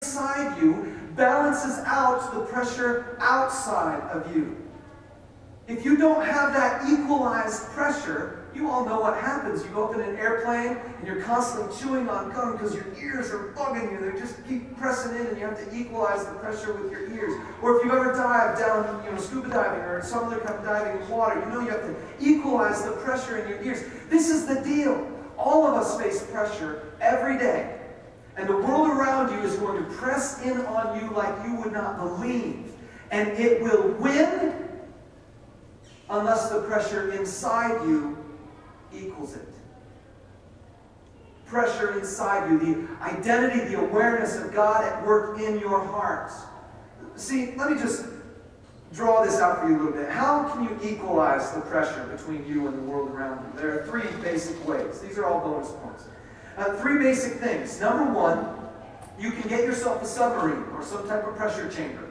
inside you balances out the pressure outside of you. If you don't have that equalized pressure, you all know what happens. You go up in an airplane and you're constantly chewing on gum because your ears are bugging you. They just keep pressing in and you have to equalize the pressure with your ears. Or if you ever dive down, scuba diving or some other kind of diving in water, you have to equalize the pressure in your ears. This is the deal. All of us face pressure every day. And the world around you is going to press in on you like you would not believe. And it will win unless the pressure inside you equals it. Pressure inside you, the identity, the awareness of God at work in your heart. See, let me just draw this out for you a little bit. How can you equalize the pressure between you and the world around you? There are three basic ways. These are all bonus points. Three basic things. Number one, you can get yourself a submarine or some type of pressure chamber.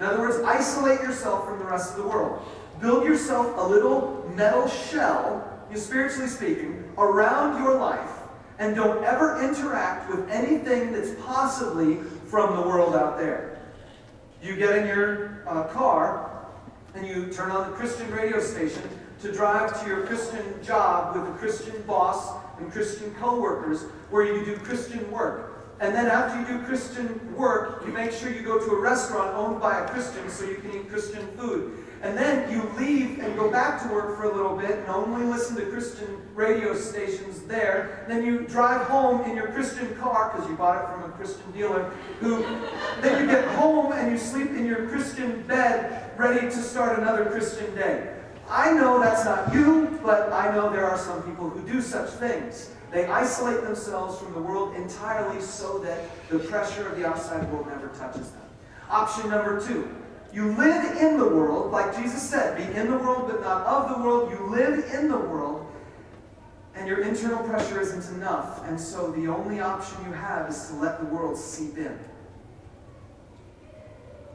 In other words, isolate yourself from the rest of the world. Build yourself a little metal shell, spiritually speaking, around your life, and don't ever interact with anything that's possibly from the world out there. You get in your car, and you turn on the Christian radio station to drive to your Christian job with a Christian boss and Christian co-workers, where you do Christian work. And then after you do Christian work, you make sure you go to a restaurant owned by a Christian so you can eat Christian food. And then you leave and go back to work for a little bit and only listen to Christian radio stations there. And then you drive home in your Christian car, because you bought it from a Christian dealer, then you get home and you sleep in your Christian bed, ready to start another Christian day. I know that's not you, but I know there are some people who do such things. They isolate themselves from the world entirely so that the pressure of the outside world never touches them. Option number two. You live in the world, like Jesus said, be in the world but not of the world. You live in the world, and your internal pressure isn't enough. And so the only option you have is to let the world seep in.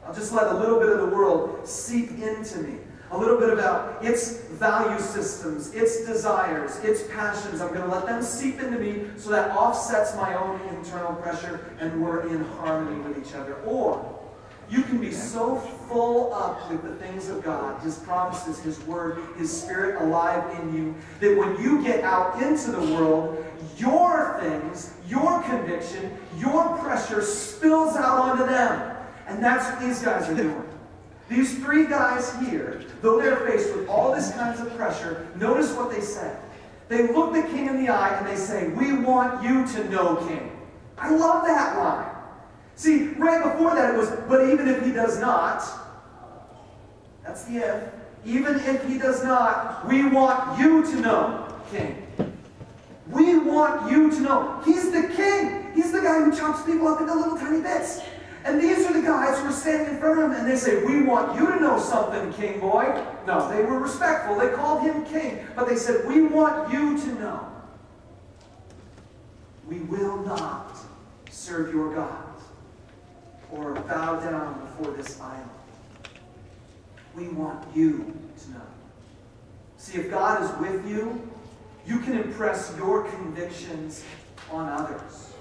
I'll just let a little bit of the world seep into me. A little bit about its value systems, its desires, its passions. I'm going to let them seep into me so that offsets my own internal pressure and we're in harmony with each other. Or you can be so full up with the things of God, His promises, His Word, His Spirit alive in you, that when you get out into the world, your things, your conviction, your pressure spills out onto them. And that's what these guys are doing. These three guys here, though they're faced with all this kinds of pressure, notice what they say. They look the king in the eye and they say, "We want you to know, King." I love that line. See, right before that it was, "But even if he does not," that's the if. "Even if he does not, we want you to know, King." We want you to know. He's the king. He's the guy who chops people up into little tiny bits. And these are the guys who are standing in front of him and they say, "We want you to know something, king boy." No, they were respectful. They called him king. But they said, "We want you to know. We will not serve your gods or bow down before this idol. We want you to know." See, if God is with you, you can impress your convictions on others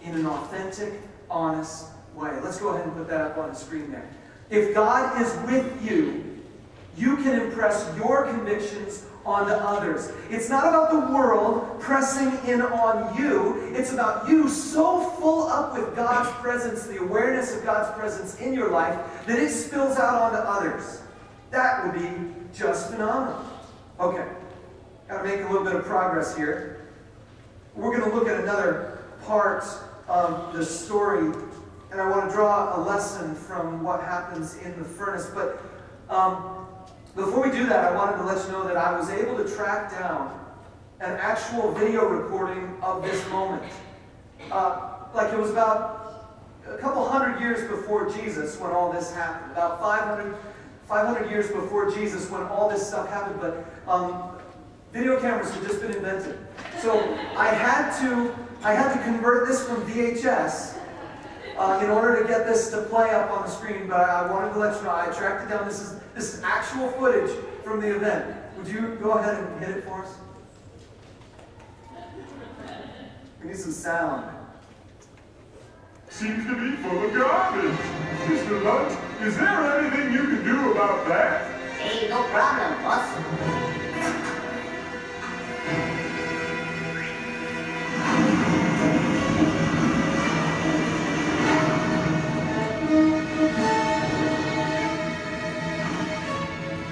in an authentic, honest way. Let's go ahead and put that up on the screen there. If God is with you, you can impress your convictions onto others. It's not about the world pressing in on you. It's about you so full up with God's presence, the awareness of God's presence in your life, that it spills out onto others. That would be just phenomenal. Okay, got to make a little bit of progress here. We're going to look at another part of the story, and I want to draw a lesson from what happens in the furnace. But before we do that, I wanted to let you know that I was able to track down an actual video recording of this moment. Like it was about a couple hundred years before Jesus when all this happened. About 500 years before Jesus when all this stuff happened. But video cameras had just been invented. So I had to convert this from VHS in order to get this to play up on the screen, but I wanted to let you know I tracked it down. This is actual footage from the event. Would you go ahead and hit it for us? We need some sound. seems to be full of garbage. Mr. Lunch, is there anything you can do about that? Hey, no problem, boss.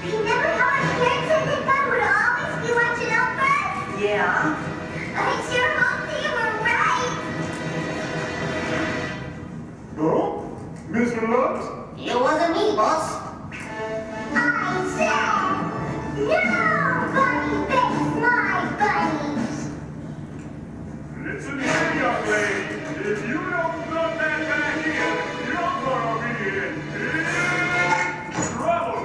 Remember how our parents said that God would always be watching out for us? Yeah? I sure hope they were right. Oh? Mr. Lunch? It wasn't me, boss. I said, nobody bakes my bunnies. Listen here, young lady. If you don't plug that back in, you're gonna be in trouble.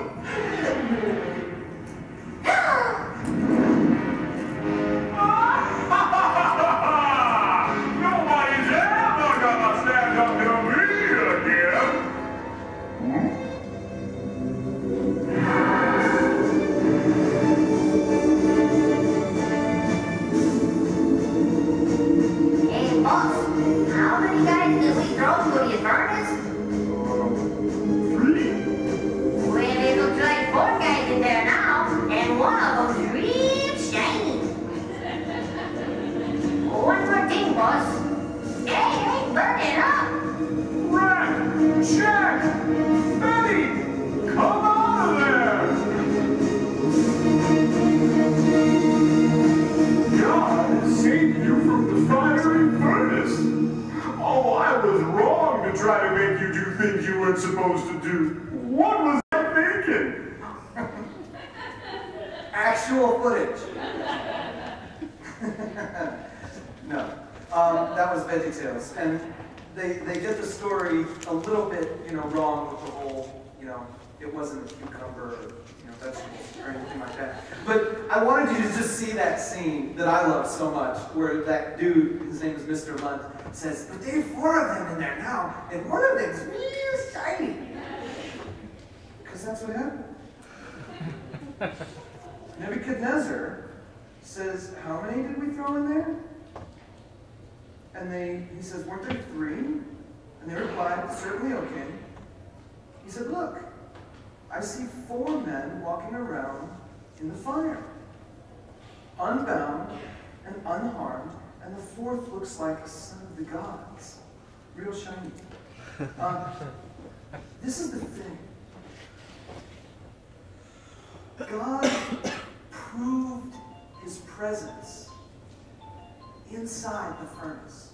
Nobody's ever gonna stand up to me again. Hey, boss. How many guys did we throw through the furnace? 3? Well, it looks like 4 guys in there now, and one of them's real shiny. One more thing, boss. They ain't burning up. Rat! Jack! Betty! Come out of there! God saved you from the fiery furnace! Oh, I was wrong to try to make you do things you weren't supposed to do. What was I thinking? Actual footage. No. That was VeggieTales. And they get the story a little bit, wrong with the whole, it wasn't a cucumber or, vegetables or anything like that. But I wanted you to just see that scene that I love so much, where that dude, his name is Mr. Lunt, says, but there are 4 of them in there now, and one of them's real shiny. Because that's what happened. Nebuchadnezzar says, how many did we throw in there? And he says, weren't there 3? And they replied, certainly, O king. He said, look, I see 4 men walking around in the fire, unbound and unharmed, and the 4th looks like a son of the gods, real shiny. This is the thing. God proved his presence inside the furnace.